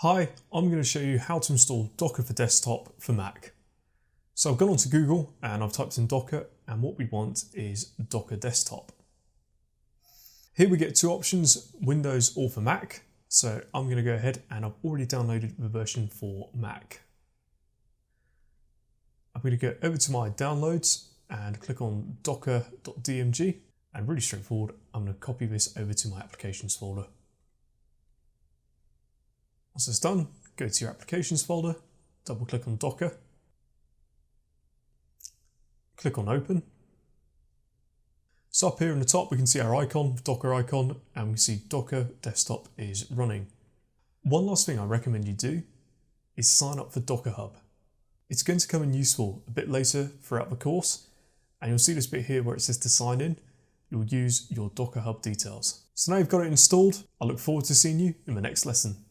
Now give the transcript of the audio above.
Hi, I'm going to show you how to install Docker for Desktop for Mac. So I've gone onto Google and I've typed in Docker, and what we want is Docker Desktop. Here we get two options, Windows or for Mac. So I'm going to go ahead and I've already downloaded the version for Mac. I'm going to go over to my downloads and click on docker.dmg, and really straightforward, I'm going to copy this over to my applications folder. Once it's done, go to your applications folder, double click on Docker, click on open. So up here in the top we can see our icon, Docker icon, and we can see Docker Desktop is running. One last thing I recommend you do is sign up for Docker Hub. It's going to come in useful a bit later throughout the course, and you'll see this bit here where it says to sign in. You'll use your Docker Hub details. So now you've got it installed, I look forward to seeing you in the next lesson.